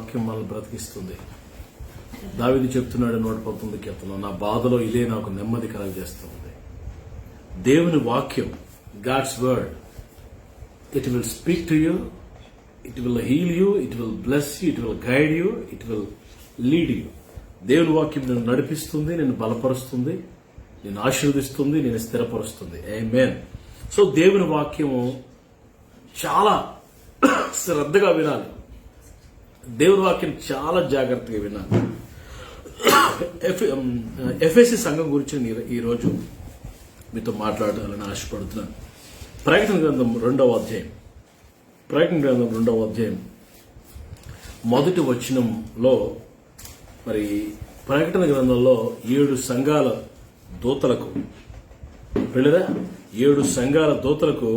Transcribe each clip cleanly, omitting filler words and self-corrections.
వాక్యం మనల్ని బ్రతికిస్తుంది. దావీదు చెప్తున్నాడు 119 కీర్తనలో, నా బాధలో ఇదే నాకు నెమ్మది కలగజేస్తుంది. దేవుని వాక్యం, God's word, it will speak to you, it will heal you, it will bless you, it will guide you, it will lead you. దేవుని వాక్యం నిన్ను నడిపిస్తుంది, నిన్ను బలపరుస్తుంది, నిన్ను ఆశీర్వదిస్తుంది, నిన్ను స్థిరపరుస్తుంది. ఆమేన్. సో దేవుని వాక్యము చాలా శ్రద్ధగా వినాలి. దేవుని వాక్యం చాలా జాగ్రత్తగా వినాలి. ఎఫెసీ సంఘం గురించి ఈరోజు మీతో మాట్లాడాలని ఆశపడుతున్నాను. ప్రకటన గ్రంథం 2వ అధ్యాయం మొదటి వచనంలో, మరి ప్రకటన గ్రంథంలో 7 సంఘాల దూతలకు, వెళ్ళరా 7 సంఘాల దూతలకు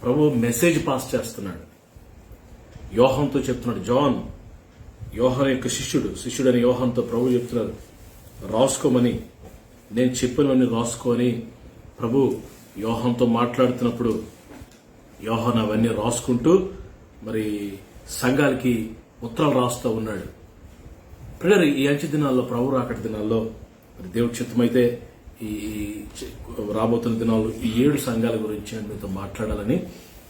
ప్రభు మెసేజ్ పాస్ చేస్తున్నాడు. యోహానుతో చెప్తున్నాడు. యోహాను యొక్క శిష్యుడని యోహానుతో ప్రభు చెప్తున్నారు, రాసుకోమని, నేను చెప్పినవన్నీ రాసుకోని ప్రభు యోహానుతో మాట్లాడుతున్నప్పుడు యోహాను అవన్నీ రాసుకుంటూ మరి సంఘాలకి ఉత్తరాలు రాస్తూ ఉన్నాడు. పిల్లలు, ఈ అంచె దినాల్లో, ప్రభు రాకటి దినాల్లో, మరి దేవుడి చిత్తమైతే ఈ రాబోతున్న దినాల్లో ఈ 7 సంఘాల గురించి నేను మీతో మాట్లాడాలని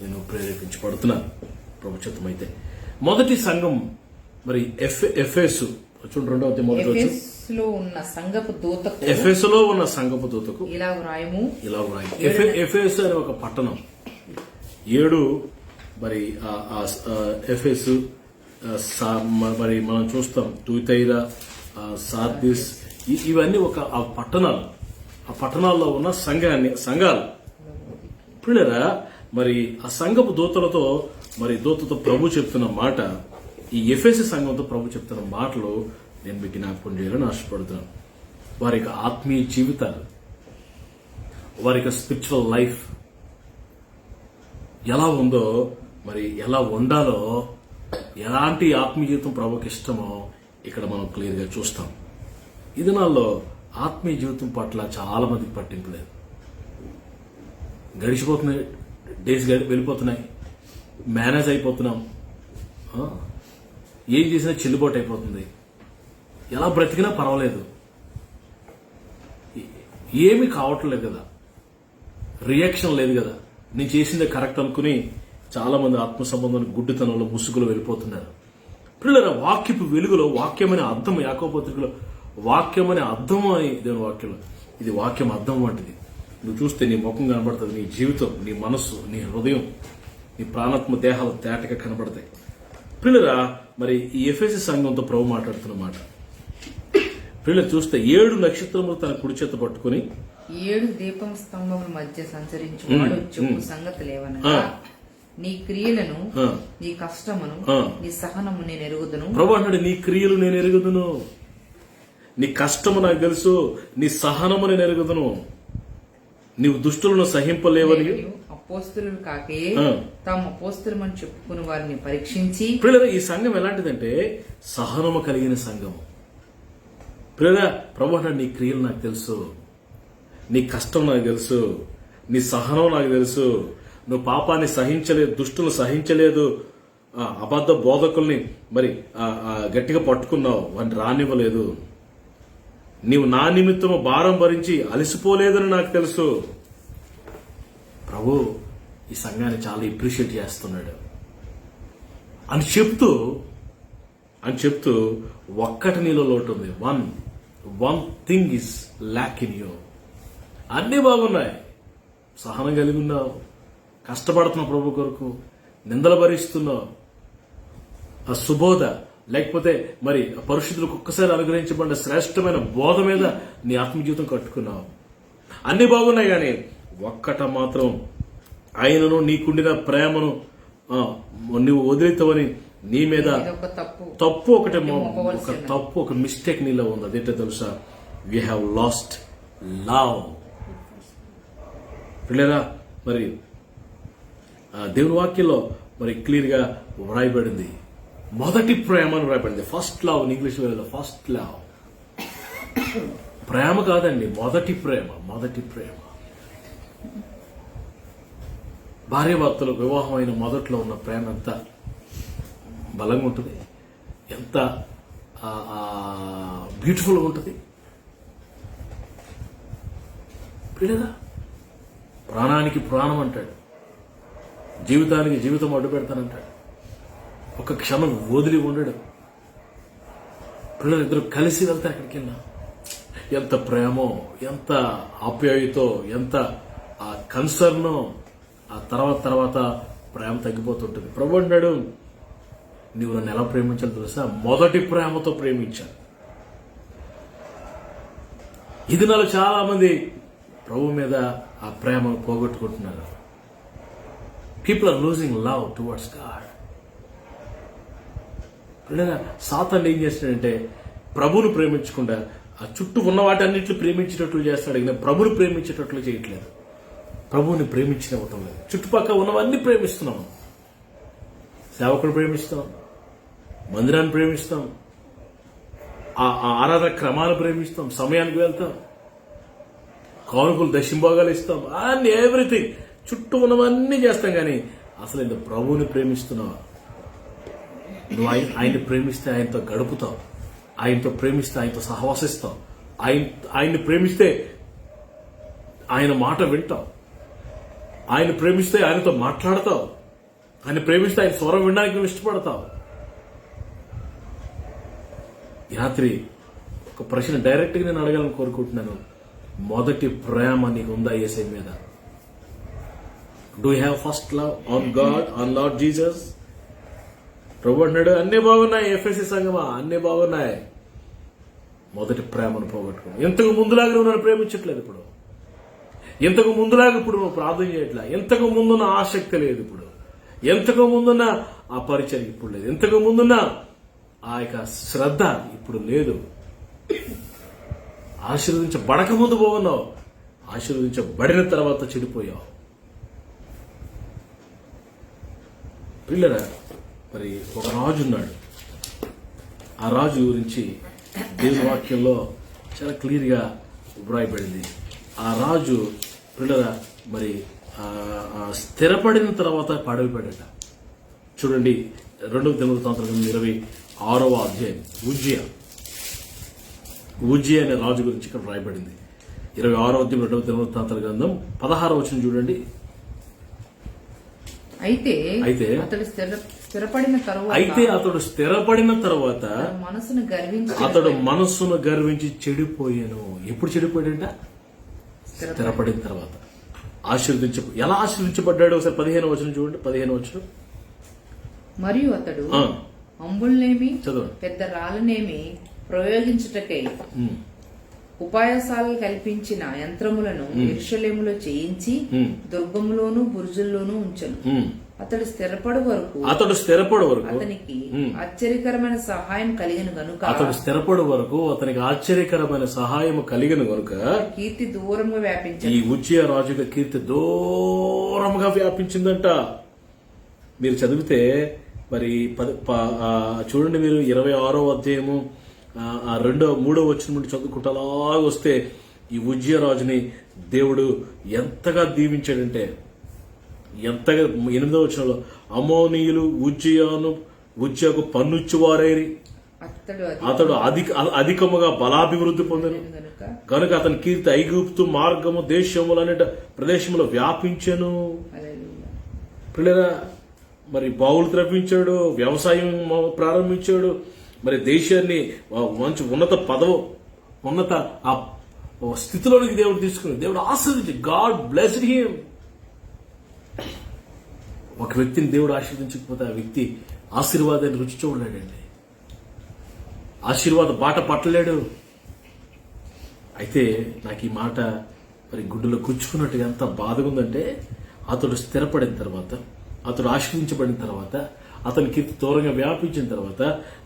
నేను ప్రేరేపించబడుతున్నాను. ప్రభు చిత్తమైతే మొదటి సంఘం మరి ఎఫెసు చూడండి, 2వ అధ్యాయం మొదటి వచనం. ఎఫెసులో ఉన్న సంఘపు దూతకు ఇలా వ్రాయము. ఎఫెసు అనే ఒక పట్టణం, 7 మరి ఎఫెసు, మరి మనం చూస్తాం తుయతైరా, సార్దిస్, ఇవన్నీ ఒక పట్టణాలు. ఆ పట్టణాల్లో ఉన్న సంఘాలు. పిల్లరా, మరి ఆ సంఘపు దూతలతో, మరి దూతతో ప్రభు చెప్తున్న మాట, ఈ ఎఫెసీ సంఘంతో ప్రభు చెప్తున్న మాటలు నేను మీకు జ్ఞాపకం చేయాలని ఆశపడుతున్నాను. వారి యొక్క ఆత్మీయ జీవితాలు, వారి యొక్క స్పిరిచువల్ లైఫ్ ఎలా ఉందో, మరి ఎలా ఉండాలో, ఎలాంటి ఆత్మీయ జీవితం ప్రభుకి ఇష్టమో ఇక్కడ మనం క్లియర్ గా చూస్తాం. ఈ దినాల్లో ఆత్మీయ జీవితం పట్ల చాలా మందికి పట్టింపు లేదు. గడిచిపోతున్నాయి, డేస్ వెళ్ళిపోతున్నాయి, మేనేజ్ అయిపోతున్నాం, ఏం చేసినా చెల్లుబాటు అయిపోతుంది, ఎలా బ్రతికినా పర్వాలేదు, ఏమీ కావట్లేదు కదా, రియాక్షన్ లేదు కదా, నేను చేసిందే కరెక్ట్ అనుకుని చాలా మంది ఆత్మ సంబంధం గుడ్డితనంలో ముసుగులో వెళ్ళిపోతున్నారు. పిల్లల, వాక్యపు వెలుగులో వాక్యమనే అర్థం, యాకోబు పత్రికలో వాక్యమనే అర్థం అని దేవుని వాక్యంలో, ఇది వాక్యం అర్థం వంటిది. నువ్వు చూస్తే నీ ముఖం కనబడుతుంది, నీ జీవితం, నీ మనస్సు, నీ హృదయం, నీ ప్రాణాత్మ దేహాలు తేటగా కనబడతాయి. పిల్లరా, మరి ఈ ఎఫెసీ సంఘంతో ప్రభు మాట్లాడుతున్న మాట, పిల్లలు చూస్తే 7 నక్షత్రములు తన కుడి చేత పట్టుకుని 7 దీపం స్తంభముల మధ్య సంచరించువాడు చెప్పు సంగతులేవనగా, నీ క్రియలను, నీ కష్టమును, నీ సహనము నేను ఎరుగుదును. ప్రభు అన్నాడు, నీ క్రియలు నేను ఎరుగుదును, నీ కష్టము నాకు తెలుసు, నీ సహనము నేను ఎరుగుదును, నీవు దుష్టులను సహింపలేవని. అపోస్తులు కాకే తాము అపోస్తులమని చెప్పుకుని వారిని పరీక్షించి. పిల్లలు, ఈ సంఘం ఎలాంటిదంటే సహనము కలిగిన సంఘము. పిల్లలు, ప్రభు అన్నాడు, నీ క్రియలు నాకు తెలుసు, నీ కష్టం నాకు తెలుసు, నీ సహనం నాకు తెలుసు, నువ్వు పాపాన్ని సహించలేదు, దుష్టులను సహించలేదు, అబద్ధ బోధకుల్ని మరి గట్టిగా పట్టుకున్నావు, వాటిని రానివ్వలేదు, నీవు నా నిమిత్తము భారం భరించి అలసిపోలేదని నాకు తెలుసు. ప్రభు ఈ సంఘాన్ని చాలా అప్రిషియేట్ చేస్తున్నాడు అని చెప్తూ ఒక్కటి నీలో లోటు ఉంది. One thing is lakh in you. అన్నీ బాగున్నాయి, సహనం కలిగి ఉన్నావు, కష్టపడుతున్నావు ప్రభు కొరకు, నిందలు భరిస్తున్నావు, ఆ సుబోధ లేకపోతే మరి పరిశుద్ధులకు ఒక్కసారి అనుగ్రహించబడిన శ్రేష్టమైన బోధ మీద నీ ఆత్మ జీవితం కట్టుకున్నావు. అన్ని బాగున్నాయి, కానీ ఒక్కట మాత్రం, ఆయనను నీకుండిన ప్రేమను నువ్వు వదిలితవని నీ మీద తప్పు ఒక మిస్టేక్ నీలో ఉంది. అదేంటో తెలుసా? We have lost love. పిల్లరా, మరి దేవుని వాక్యంలో మరి క్లియర్ గా వ్రాయబడింది, మొదటి ప్రేమ అని వ్రాయబడింది. ఫస్ట్ లవ్ అని ఇంగ్లీష్ లో, ఫస్ట్ లవ్. ప్రేమ కాదండి, మొదటి ప్రేమ. భార్యాభర్తలకు వివాహం అయిన మొదట్లో ఉన్న ప్రేమ ఎంత బలంగా ఉంటుంది, ఎంత ఎంత బ్యూటిఫుల్గా ఉంటుంది. పిల్లగా ప్రాణానికి ప్రాణం అంటాడు, జీవితానికి జీవితం అడ్డు పెడతానంటాడు, ఒక క్షణం వదిలి ఉండడు. పిల్లలిద్దరూ కలిసి వెళ్తే అక్కడికి వెళ్ళా ఎంత ప్రేమో, ఎంత ఆప్యాయతో, ఎంత కన్సర్నో. ఆ తర్వాత ప్రేమ తగ్గిపోతుంటుంది. ప్రభు అంటాడు, నీవు నన్ను ఎలా ప్రేమించాలో తెలుసా? మొదటి ప్రేమతో ప్రేమించాను. ఇది నాలో చాలా మంది ప్రభు మీద ఆ ప్రేమను పోగొట్టుకుంటున్నారు. People are losing love towards God. సాతాను ఏం చేస్తాడంటే ప్రభువును ప్రేమించకుండా ఆ చుట్టూ ఉన్న వాటన్నిటిని ప్రేమించేటట్లు చేస్తాడు, కానీ ప్రభువుని ప్రేమించేటట్లు చేయట్లేదు. ప్రభువుని ప్రేమించనివ్వటం లేదు. చుట్టుపక్కల ఉన్నవన్నీ ప్రేమిస్తున్నాం. సేవకుడు ప్రేమిస్తాం, మందిరాన్ని ప్రేమిస్తాం, ఆ ఆరాధన క్రమాలు ప్రేమిస్తాం, సమయానికి వెళ్తాం, కానుకలు దశంభాగాలు ఇస్తాం, అన్ని ఎవ్రీథింగ్ చుట్టూ ఉన్నవన్నీ చేస్తాం. కానీ అసలు ఇంత ప్రభువుని ప్రేమిస్తున్నావా? నువ్వు ఆయన్ని ప్రేమిస్తే ఆయనతో గడుపుతావు, ఆయనతో ప్రేమిస్తే ఆయనతో సహవాసిస్తావు, ఆయన్ని ప్రేమిస్తే ఆయన మాట వింటావు, ఆయన ప్రేమిస్తే ఆయనతో మాట్లాడతావు, ఆయన ప్రేమిస్తే ఆయన స్వరం వినడానికి నువ్వు ఇష్టపడతావు. ఈ రాత్రి ఒక ప్రశ్న డైరెక్ట్గా నేను అడగాలని కోరుకుంటున్నాను. మొదటి ప్రేమ నీకు ఉందా యేసయ్య మీద? Do you have first love on God, on Lord Jesus? ప్రభు అన్నాడు, అన్నీ బాగున్నాయి ఎఫ్ఎస్సి సంగమా, అన్నీ బాగున్నాయి. మొదటి ప్రేమను పోగొట్టుకున్నావు. ఇంతకు ముందులాగా నువ్వు నన్ను ప్రేమించట్లేదు. ఇప్పుడు ఇంతకు ముందులాగా ఇప్పుడు నువ్వు ప్రార్థన చేయట్లా. ఇంతకు ముందున్న ఆసక్తి లేదు. ఇప్పుడు ఎంతకు ముందున్న ఆ పరిచయం ఇప్పుడు లేదు. ఇంతకు ముందున్న ఆ యొక్క శ్రద్ధ ఇప్పుడు లేదు. ఆశీర్వదించబడక ముందు బాగున్నావు, ఆశీర్వదించబడిన తర్వాత చెడిపోయావు. పిల్లరా, మరి ఒక రాజు ఉన్నాడు. ఆ రాజు గురించి దేవుని వాక్యంలో చాలా క్లియర్గా వ్రాయబడింది. ఆ రాజు పిల్లరా మరి స్థిరపడిన తర్వాత పడవిపడట. చూడండి 2 దినవృత్తాంతం 26వ అధ్యాయం. ఉజ్జియా అనే రాజు గురించి ఇక్కడ వ్రాయబడింది. 26వ అధ్యాయం 2వ దినవృత్తాంతాల గ్రంథం 16వ వచనం చూడండి. అయితే అతడు స్థిరపడిన తరువాత అతడు మనస్సును గర్వించి చెడిపోయాను. ఎప్పుడు చెడిపోయాడంట? స్థిరపడిన తర్వాత. ఎలా ఆశీర్వదించబడ్డాడు? ఒకసారి 15వ వచనం చూడండి. 15వ వచనం. మరియు అతడు అంబుల్నేమి పెద్ద రాళ్ళనేమి ప్రయోగించుటకై ఉపాయసాలు కల్పించిన యంత్రములను యెరూషలేములో చేయించి దుర్గములోను బురుజుల్లోనూ ఉంచెను. అతడు స్థిరపడు వరకు అతనికి ఆశ్చర్యకరమైన సహాయం కలిగిన గనుక కీర్తి దూరంగా వ్యాపించింది. ఈ ఉజ్జియా రాజుగా కీర్తి దూరంగా వ్యాపించిందంట. మీరు చదివితే మరి చూడండి, మీరు 26వ అధ్యాయము 2వ 3వ వచనం నుండి చదువుకుంటూ అలాగొస్తే ఈ ఉజ్జియా రాజుని దేవుడు ఎంతగా దీవించాడంటే, ఎంతగా 8వ వచనంలో అమోనీయులు ఉజ్జియాకు పన్నుచ్చువారేరి అతడు అధికముగా బలాభివృద్ధి పొందను కనుక అతని కీర్తి ఐగుప్తు మార్గము దేశములనే ప్రదేశంలో వ్యాపించెను. పిల్లరా, మరి బావులు త్రవ్వించాడు, వ్యవసాయం ప్రారంభించాడు, మరి దేశాన్ని మంచి ఉన్నత ఆ స్థితిలోనికి దేవుడు తీసుకుని దేవుడు ఆశీర్వదించి గాడ్ బ్లెస్డ్ హిమ్. ఒక వ్యక్తిని దేవుడు ఆశీర్వదించకపోతే ఆ వ్యక్తి ఆశీర్వాదాన్ని రుచి చూడలేడండి, ఆశీర్వాద బాట పట్టలేడు. అయితే నాకు ఈ మాట మరి గుడ్డులో గుచ్చుకున్నట్టుగా ఎంత బాధగా ఉందంటే, అతడు స్థిరపడిన తర్వాత, అతడు ఆశీర్వించబడిన తర్వాత, అతని కీర్తి దూరంగా వ్యాపించిన తర్వాత,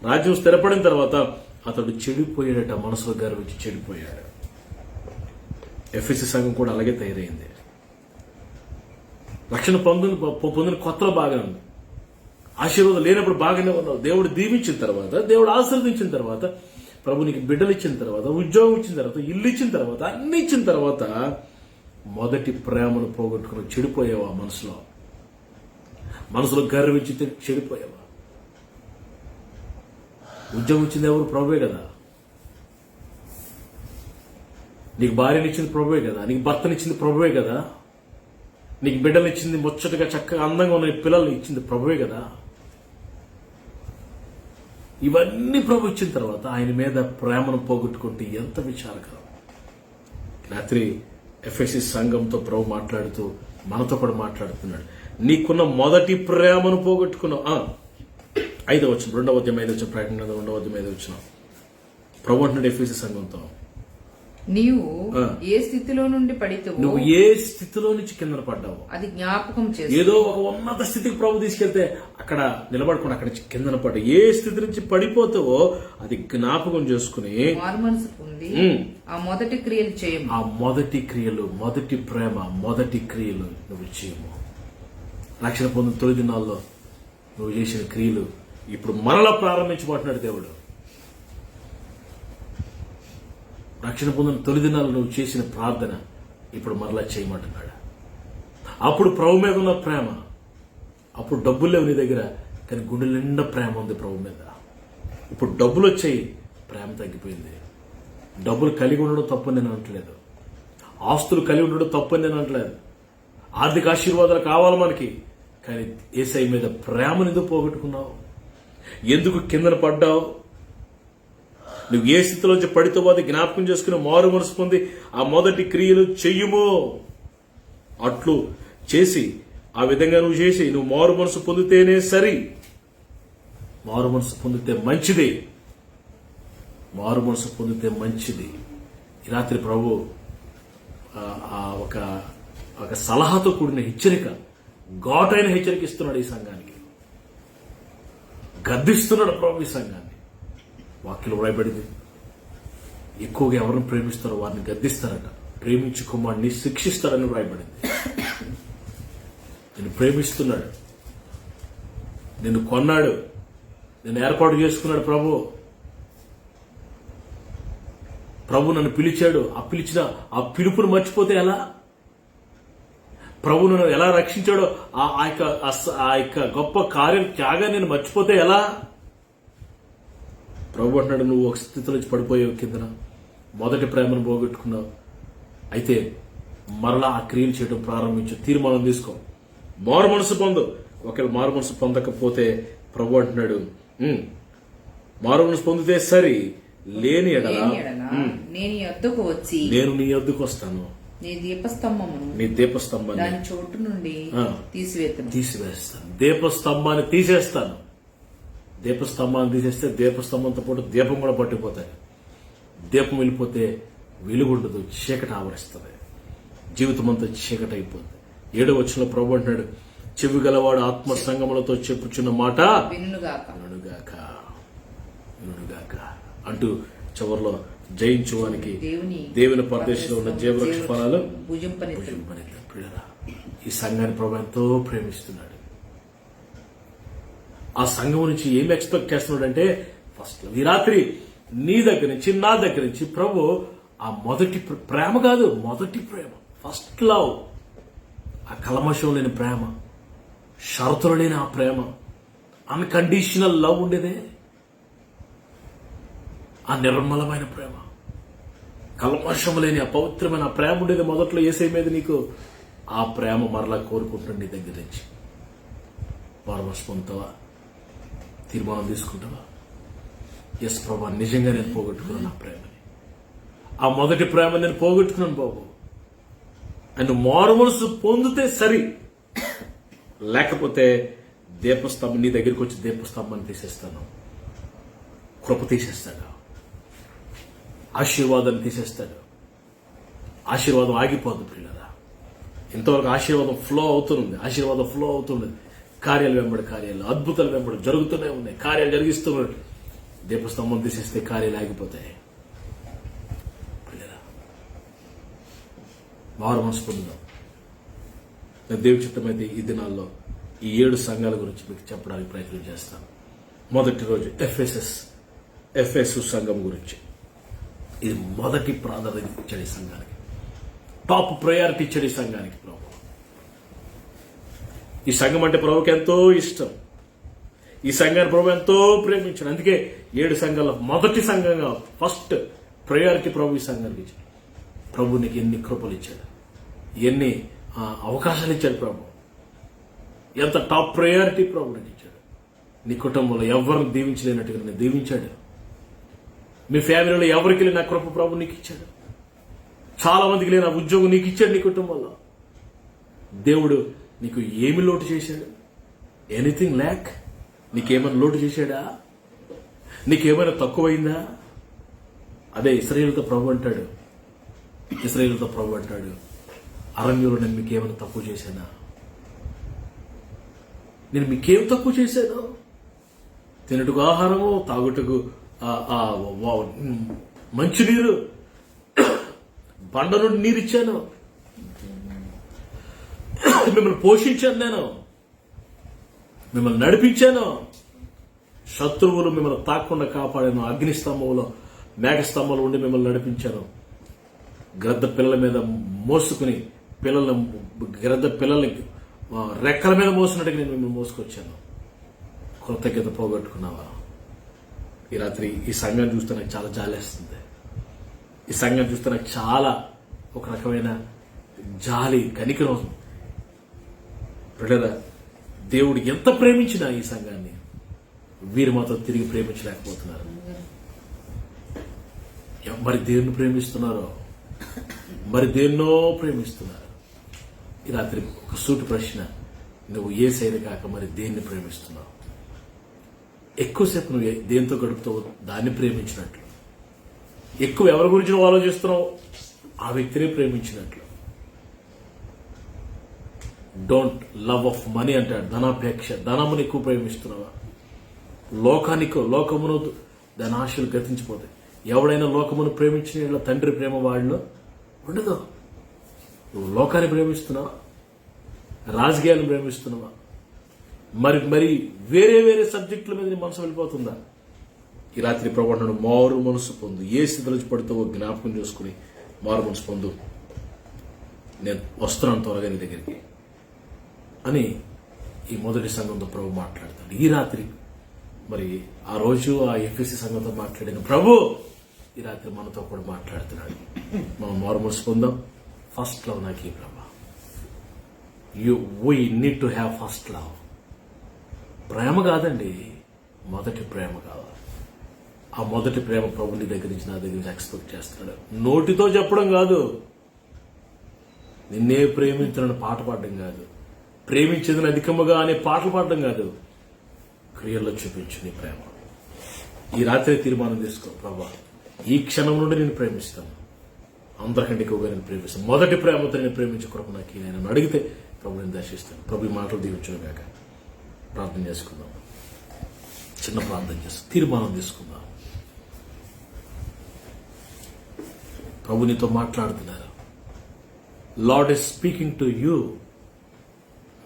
రాజ్యం స్థిరపడిన తర్వాత అతడు చెడిపోయాడట. మనసులో గర్వించి చెడిపోయాడు. ఎఫ్ఎస్సి సంఘం కూడా అలాగే తయారైంది. రక్షణ పొందిన కొత్తలో బాగానే ఉంది, ఆశీర్వాదం లేనప్పుడు బాగానే ఉన్నావు. దేవుడు దీవించిన తర్వాత, దేవుడు ఆశీర్వదించిన తర్వాత, ప్రభు నీకు బిడ్డలు ఇచ్చిన తర్వాత, ఉద్యోగం ఇచ్చిన తర్వాత, ఇల్లు ఇచ్చిన తర్వాత, అన్ని ఇచ్చిన తర్వాత మొదటి ప్రేమను పోగొట్టుకుని చెడిపోయావా? మనసులో గర్వించి చెడిపోయావా? ఉద్యోగం ఇచ్చింది ఎవరు? ప్రభువే కదా. నీకు భార్యనిచ్చింది ప్రభువే కదా. నీకు భర్తనిచ్చింది ప్రభువే కదా. నీకు బిడ్డనిచ్చింది, ముచ్చటగా చక్కగా అందంగా ఉన్న పిల్లల్ని ఇచ్చింది ప్రభువే కదా. ఇవన్నీ ప్రభు ఇచ్చిన తర్వాత ఆయన మీద ప్రేమను పోగొట్టుకుంటే ఎంత విచారకరం. రాత్రి ఎఫెసీ సంఘంతో ప్రభు మాట్లాడుతూ మనతో కూడా మాట్లాడుతున్నాడు. నీకున్న మొదటి ప్రేమను పోగొట్టుకున్నావు. 5వ వచనం, 2వ అధ్యాయం 5వ వచనం, ప్రకటన 2వ అధ్యాయం 5వ వచనం. ప్రభు అంటున్నాడు ఎఫెసీ సంఘంతో, నీవు ఏ స్థితిలో నుండి పడితే, నువ్వు ఏ స్థితిలో నుంచి కింద పడ్డావు అది జ్ఞాపకం చేసి, ఏదో ఒక ఉన్నత స్థితికి ప్రభు తీసుకెళ్తే అక్కడ నిలబడుకుని అక్కడి నుంచి కిందన పడ్డావు. ఏ స్థితి నుంచి పడిపోతావో అది జ్ఞాపకం చేసుకుని మారుమనసు పొంది ఆ మొదటి క్రియలు చేయము. ఆ మొదటి క్రియలు, మొదటి ప్రేమ, మొదటి క్రియలు నువ్వు చేయము. రక్షణ పొందిన తొలి దినాల్లో నువ్వు చేసిన క్రియలు ఇప్పుడు మరలా ప్రారంభించబోతున్నాడు దేవుడు. రక్షణ పొందిన తొలి దినాలు నువ్వు చేసిన ప్రార్థన ఇప్పుడు మరలా చేయమంటున్నాడు. అప్పుడు ప్రభు మీద ఉన్న ప్రేమ, అప్పుడు డబ్బులు లేవు నీ దగ్గర, కానీ గుండె నిండా ప్రేమ ఉంది ప్రభు మీద. ఇప్పుడు డబ్బులు వచ్చాయి, ప్రేమ తగ్గిపోయింది. డబ్బులు కలిగి ఉండడం తప్పని నేను అనట్లేదు, ఆస్తులు కలిగి ఉండడం తప్పని నేను అనట్లేదు, ఆర్థిక ఆశీర్వాదాలు కావాలి మనకి. కానీ యేసయ్య మీద ప్రేమను ఎందుకు పోగొట్టుకున్నావు? ఎందుకు కిందన పడ్డావు? నువ్వు ఏ స్థితిలోంచి పడితో అది జ్ఞాపకం చేసుకుని మారు మనసు పొంది ఆ మొదటి క్రియలు చెయ్యుము. అట్లు చేసి ఆ విధంగా నువ్వు చేసి నువ్వు మారు మనసు పొందితేనే సరి. మారు మనసు పొందితే మంచిది. మారు మనసు పొందితే మంచిది. ఈ రాత్రి ప్రభు ఒక సలహాతో కూడిన హెచ్చరిక, ఘాటైన హెచ్చరిక ఇస్తున్నాడు ఈ సంఘానికి. గద్దిస్తున్నాడు ప్రభు ఈ సంఘాన్ని. వాక్యలో వ్రాయబడింది, ఎక్కువగా ఎవరిని ప్రేమిస్తారో వారిని గద్దిస్తారట, ప్రేమించు కుమారుని శిక్షిస్తారని వ్రాయబడింది. నిన్ను ప్రేమిస్తున్నాడు, నిన్ను కొన్నాడు, నిన్ను ఏర్పాటు చేసుకున్నాడు ప్రభు. ప్రభు నన్ను పిలిచాడు, ఆ పిలిచిన ఆ పిలుపును మర్చిపోతే ఎలా? ప్రభు నన్ను ఎలా రక్షించాడో ఆ యొక్క గొప్ప కార్యం త్యాగాన్ని నేను మర్చిపోతే ఎలా? ప్రభు అంటున్నాడు, నువ్వు ఒక స్థితిలో నుంచి పడిపోయావు కిందన, మొదటి ప్రేమను పోగొట్టుకున్నావు. అయితే మరలా ఆ క్రియలు చేయడం ప్రారంభించు, తీర్మానం తీసుకో, మారు మనసు పొందు. ఒకవేళ మారు మనసు పొందకపోతే ప్రభు అంటున్నాడు, మారు మనసు పొందితే సరి, లేని ఎడల నేను నీ యొద్దకు వస్తాను, నీ దీపస్తంభమును దాని చోటు నుండి తీసివేస్తాను. దీపస్తంభాన్ని తీసేస్తాను. దీపస్తంభాన్ని తీసేస్తే దీపస్తంభంతో పాటు దీపం కూడా పట్టిపోతాయి. దీపం వెళ్ళిపోతే వెలుగుండదు, చీకటి ఆవరిస్తుంది, జీవితం అంతా చీకటి అయిపోతుంది. 7వ వచనంలో ప్రభు అంటున్నాడు, చెవి గలవాడు ఆత్మ సంగములతో చెప్పుచున్న మాట వినుగాక అంటూ చివరిలో జయించువానికి దేవుని పరదేశంలో ఉన్న జీవవృక్ష ఫలాలు భుజం పనిద్దాం. ఈ సంఘాన్ని ప్రభు ఎంతో ప్రేమిస్తున్నాడు. ఆ సంఘం నుంచి ఏం ఎక్స్పెక్ట్ చేస్తున్నాడు అంటే, ఫస్ట్ ఈ రాత్రి నీ దగ్గర నుంచి, నా దగ్గర నుంచి ప్రభు ఆ మొదటి ప్రేమ కాదు, మొదటి ప్రేమ, ఫస్ట్ లవ్, ఆ కల్మషం లేని ప్రేమ, షరతులు లేని ఆ ప్రేమ, అన్కండిషనల్ లవ్ ఉండేదే, ఆ నిర్మలమైన ప్రేమ, కల్మషం లేని ఆ పవిత్రమైన ఆ ప్రేమ ఉండేది మొదట్లో యేసయ్య మీద నీకు. ఆ ప్రేమ మరలా కోరుకుంటుంది నీ దగ్గర నుంచి. పరమర్శ పొందుతావా? తీర్మానం తీసుకుంటావా? ఎస్ ప్రభా, నిజంగా నేను పోగొట్టుకున్నాను ఆ ప్రేమని, ఆ మొదటి ప్రేమ నేను పోగొట్టుకున్నాను బాబు. అండ్ మారు మనసు పొందితే సరి, లేకపోతే దీపస్తంభం నీ దగ్గరికి వచ్చి దీపస్తంభాన్ని తీసేస్తాను, కృప తీసేస్తాడు, ఆశీర్వాదాన్ని తీసేస్తాడు. ఆశీర్వాదం ఆగిపోదు పిల్లరా. ఇంతవరకు ఆశీర్వాదం ఫ్లో అవుతుంది, కార్యాలు వెంబడి కార్యాలు, అద్భుతాలు వెంబడి జరుగుతూనే ఉన్నాయి, కార్యాలు జరిగిస్తున్నాడు. దీపస్తంభం తీసేస్తే కార్యాలు ఆగిపోతాయి. పిల్లరా, మారు మనసు పొందుదాం. నేను దేవుని చిత్తమైతే ఈ దినాల్లో ఈ 7 సంఘాల గురించి మీకు చెప్పడానికి ప్రయత్నం చేస్తాను. మొదటి రోజు ఎఫెసు సంఘం గురించి. ఇది మొదటి ప్రాధాన్యత ఇచ్చాడు ఈ సంఘానికి, టాప్ ప్రయారిటీ ఇచ్చాడు ఈ సంఘానికి ప్రభు. ఈ సంఘం అంటే ప్రభుకి ఎంతో ఇష్టం. ఈ సంఘాన్ని ప్రభు ఎంతో ప్రేమించాడు. అందుకే 7 సంఘాల మొదటి సంఘంగా ఫస్ట్ ప్రయారిటీ ప్రభు ఈ సంఘానికి ఇచ్చాడు. ప్రభు నీకు ఎన్ని కృపలు ఇచ్చాడు, ఎన్ని అవకాశాలు ఇచ్చాడు ప్రభు. ఎంత టాప్ ప్రయారిటీ ప్రభు నీకు ఇచ్చాడు. నీ కుటుంబంలో ఎవరిని దీవించలేనట్టుగా నేను దీవించాడు. మీ ఫ్యామిలీలో ఎవరికి లేని కృప ప్రభు నీకు ఇచ్చాడు. చాలా మందికి లేని ఉద్యోగం నీకు ఇచ్చాడు. నీ కుటుంబంలో దేవుడు నీకు ఏమి లోటు చేశాడు? ఎనీథింగ్ ల్యాక్? నీకేమైనా లోటు చేశాడా? నీకేమైనా తక్కువైందా? అదే ఇశ్రాయేలుతో ప్రభు అంటాడు, అరణ్యంలో నేను మీకేమైనా తక్కువ చేశానా? నేను మీకేం తక్కువ చేశాను? తినటుకు ఆహారము, తాగుటకు మంచినీరు, బండ నుండి నీరు ఇచ్చాను, మిమ్మల్ని పోషించాను, నేను మిమ్మల్ని నడిపించాను, శత్రువులు మిమ్మల్ని తాకుండా కాపాడాను, అగ్నిస్తంభంలో మేఘస్తంభంలో ఉండి మిమ్మల్ని నడిపించాను, గ్రద్ద పిల్లల మీద మోసుకుని గ్రద్ద పిల్లల్ని రెక్కల మీద మోసినట్టుగా నేను మిమ్మల్ని మోసుకొచ్చాను. కృతజ్ఞత పోగొట్టుకున్నావా? ఈ రాత్రి ఈ సంఘాన్ని చూస్తే నాకు చాలా జాలేస్తుంది. ఈ సంఘాన్ని చూస్తే నాకు చాలా ఒక రకమైన జాలి, కనికరం. బిడ్డరా, దేవుడు ఎంత ప్రేమించినా ఈ సంఘాన్ని వీరు మాత్రం తిరిగి ప్రేమించలేకపోతున్నారు. మరి దేన్ని ప్రేమిస్తున్నారో, మరి దేన్నో ప్రేమిస్తున్నారు. ఈ రాత్రి ఒక సూటి ప్రశ్న, నువ్వు ఏ సైడ్ కాక మరి దేన్ని ప్రేమిస్తున్నావు? ఎక్కువసేపు నువ్వు దేంతో గడుపుతావు దాన్ని ప్రేమించినట్లు, ఎక్కువ ఎవరి గురించి నువ్వు ఆలోచిస్తున్నావు ఆ వ్యక్తిని ప్రేమించినట్లు. డోంట్ లవ్ ఆఫ్ మనీ అంటాడు, ధనాపేక్ష. ధనమును ఎక్కువ ప్రేమిస్తున్నావా? లోకమును దాని ఆశలు గతించిపోతాయి. ఎవడైనా లోకమును ప్రేమించిన తండ్రి ప్రేమ వాళ్ళలో ఉండదు. నువ్వు లోకాన్ని ప్రేమిస్తున్నావా? రాజకీయాలను ప్రేమిస్తున్నావా? మరి వేరే వేరే సబ్జెక్టుల మీద నీ మనసు వెళ్ళిపోతుందా? ఈ రాత్రి ప్రభువును మారు మనసు పొందు. ఏ స్థితిలో పడుతావో జ్ఞాపకం చేసుకుని మారు మనసు పొందు. నేను వస్తున్నాను త్వరగా నీ దగ్గరికి అని ఈ మొదటి సంఘంతో ప్రభు మాట్లాడతాడు. ఈ రాత్రి మరి ఆ రోజు ఆ ఎఫ్ఎస్సి సంఘంతో మాట్లాడిన ప్రభు ఈ రాత్రి మనతో కూడా మాట్లాడుతున్నాడు. మనం మారు మనసు పొందాం. ఫస్ట్ లవ్ నాకు ఈ ప్రభు. We need to have first love. ప్రేమ కాదండి, మొదటి ప్రేమ కావాలి. ఆ మొదటి ప్రేమ ప్రభు నీ దగ్గర నుంచి నా దగ్గర నుంచి ఎక్స్పెక్ట్ చేస్తున్నాడు. నోటితో చెప్పడం కాదు, నిన్నే ప్రేమించాలని పాట పాడడం కాదు, ప్రేమించేదని అధికముగా అనే పాటలు పాడడం కాదు, క్రియల్లో చూపించు నీ ప్రేమ. ఈ రాత్రి తీర్మానం తీసుకో, ప్రభా ఈ క్షణం నుండి నేను ప్రేమిస్తాను, అందరికంటే ఎక్కువగా నేను ప్రేమిస్తాను, మొదటి ప్రేమతో నేను ప్రేమించే కృప నాకు నేను అడిగితే ప్రభు నేను దర్శిస్తాను. ప్రభు ఈ మాటలు దీవించను కాక. ప్రార్థన చేసుకుందాం. చిన్న ప్రార్థన చేస్తాం, తీర్మానం తీసుకుందాం. ప్రభు నీతో మాట్లాడుతున్నారు. Lord is speaking to you.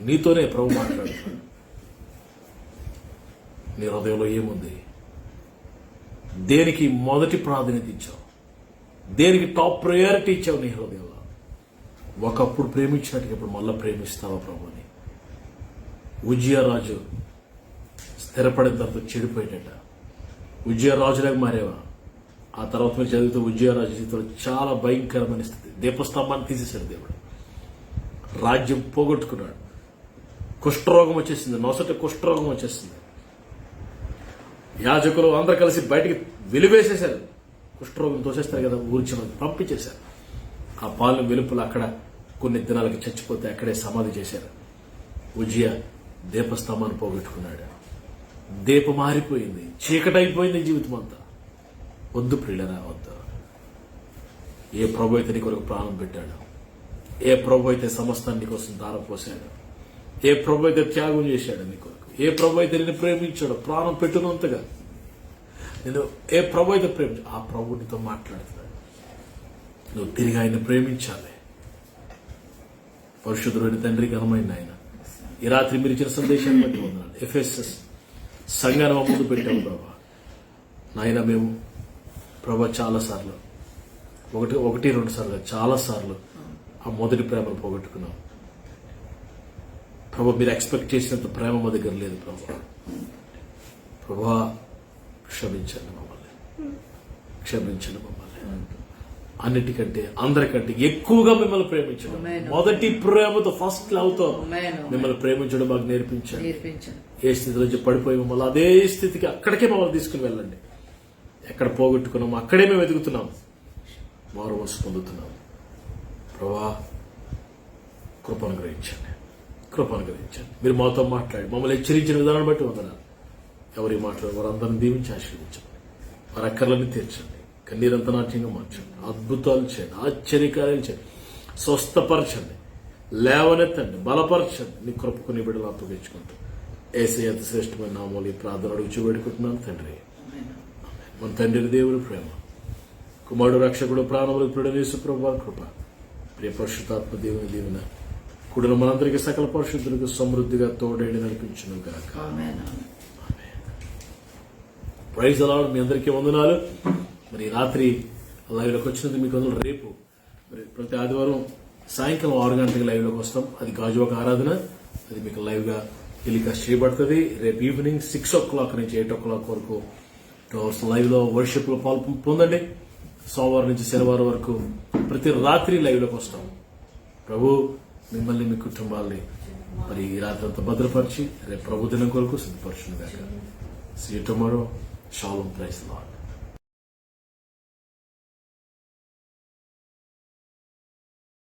నీతోనే ప్రభు మాట్లాడుతున్నాడు. నీ హృదయంలో ఏముంది? దేనికి మొదటి ప్రాధాన్యత ఇచ్చావు? దేనికి టాప్ ప్రయారిటీ ఇచ్చావు నీ హృదయంలో? ఒకప్పుడు ప్రేమించినట్టుగా ఇప్పుడు మళ్ళా ప్రేమిస్తావా ప్రభుని? ఉజ్జియా రాజు స్థిరపడిన తర్వాత చెడిపోయేట. ఉజ్జియా రాజులాగా మారేవా? ఆ తర్వాత మీరు చదివితే ఉజ్జియా రాజు జీవితంలో చాలా భయంకరమైన స్థితి. దీపస్తంభాన్ని తీసేశాడు దేవుడు. రాజ్యం పోగొట్టుకున్నాడు. కుష్ఠరోగం వచ్చేసింది, నొసట కుష్ఠరోగం వచ్చేసింది. యాజకులు అందరూ కలిసి బయటికి వెలివేసేశారు. కుష్ఠరోగం తోసేస్తారు కదా, ఊరిచిన పంపించేశారు. ఆ పాలెం వెలుపులు అక్కడ కొన్ని దినాలకి చచ్చిపోతే అక్కడే సమాధి చేశారు. ఉజ్జియా దీపస్తంభాన్ని పోగొట్టుకున్నాడు. దీపం మారిపోయింది, చీకటైపోయింది జీవితం అంతా. వద్దు ప్రియులరా, వద్దు. ఏ ప్రభు అయితే నీ కొరకు ప్రాణం పెట్టాడు, ఏ ప్రభు అయితే సమస్తాన్ని నీ కోసం దారపోసాడు, ఏ ప్రభు అయితే త్యాగం చేశాడు నీ కొరకు, ఏ ప్రభు అయితే నిన్ను ప్రేమించాడు ప్రాణం పెట్టునంతగా, నేను ఏ ప్రభు అయితే ప్రేమించాడు ఆ ప్రభు నీతో మాట్లాడుతున్నాడు. నువ్వు తిరిగి ఆయన ప్రేమించాలి. పరిశుద్ధుడైన తండ్రి, ఘనమైన ఆయన, ఈ రాత్రి మీరు ఇచ్చిన సందేశాన్ని బట్టి వందనాలు. ఎఫెసస్ సంఘాన్ని మా ముందు పెట్టాము ప్రభా. నాయన మేము ప్రభా చాలాసార్లు, ఒకటి రెండు సార్లు, చాలాసార్లు ఆ మొదటి ప్రేమను పోగొట్టుకున్నాం ప్రభా. మీరు ఎక్స్పెక్ట్ చేసినంత ప్రేమ మా దగ్గర లేదు ప్రభా. ప్రభువా క్షమించండి మమ్మల్ని, క్షమించండి మమ్మల్ని. అన్నిటికంటే అందరికంటే ఎక్కువగా మిమ్మల్ని ప్రేమించడం, మొదటి ప్రేమతో, ఫస్ట్ లవ్ తో మిమ్మల్ని ప్రేమించడం మాకు నేర్పించండి. ఏ స్థితిలో నుంచి పడిపోయి మమ్మల్ని అదే స్థితికి అక్కడికే మమ్మల్ని తీసుకుని వెళ్ళండి. ఎక్కడ పోగొట్టుకున్నాము అక్కడే మేము వెతుకుతున్నాం, మారు మనసు పొందుతున్నాం. ప్రభువా కృపను గ్రహించండి, కృపను గ్రహించండి. మీరు మాతో మాట్లాడి మమ్మల్ని హెచ్చరించిన విధానాన్ని బట్టి వందనాలు. ఎవరి మాట్లాడు వారందరిని దీవించి ఆశీర్వదించండి, వారి అక్కర్లన్నీ తీర్చండి, కన్నీరంత నాట్యంగా మార్చండి, అద్భుతాలు చేయండి, ఆశ్చర్యకార్యాలు చేయండి, స్వస్థపరచండి, లేవనెత్తండి, బలపరచండి. నీ కృపకు నీ బిడ్డలు అప్పగించుకుంటూ యేసయ్య అతి శ్రేష్టమైన నామములో ఈ ప్రార్థన అడుగుచూ వేడుకుంటున్నాను తండ్రి. మన తండ్రి దేవుని ప్రేమ, కుమారుడు రక్షకుడు ప్రాణములకు ప్రియుడైన యేసు ప్రభువు కృప, ప్రియ పరిశుద్ధాత్మ దేవుని దీవెన కూడిన మనందరికీ సకల పరిశుద్ధులకు సమృద్ధిగా తోడేడి నడిపించును గాక. Praise the lord. మీ అందరికీ వందనాలు. మరి రాత్రి లైవ్లోకి వచ్చినందుకు మీకు వందలు. రేపు మరి ప్రతి ఆదివారం సాయంకాలం 6 గంటలకు లైవ్లోకి వస్తాం. అది గాజువాక ఆరాధన, అది మీకు లైవ్గా టెలికాస్ట్ చేయబడుతుంది. రేపు ఈవినింగ్ 6 o'clock నుంచి 8 o'clock వరకు 2 hours లైవ్లో వర్షిప్లో పొందండి. సోమవారం నుంచి శనివారం వరకు ప్రతి రాత్రి లైవ్లోకి వస్తాం. ప్రభు మిమ్మల్ని, మీ కుటుంబాల్ని మరి ఈ రాత్రి అంతా భద్రపరిచి రేపు ప్రభు దినం కొరకు సిద్ధపరచును గాక. See you tomorrow. Shalom. Praise the Lord.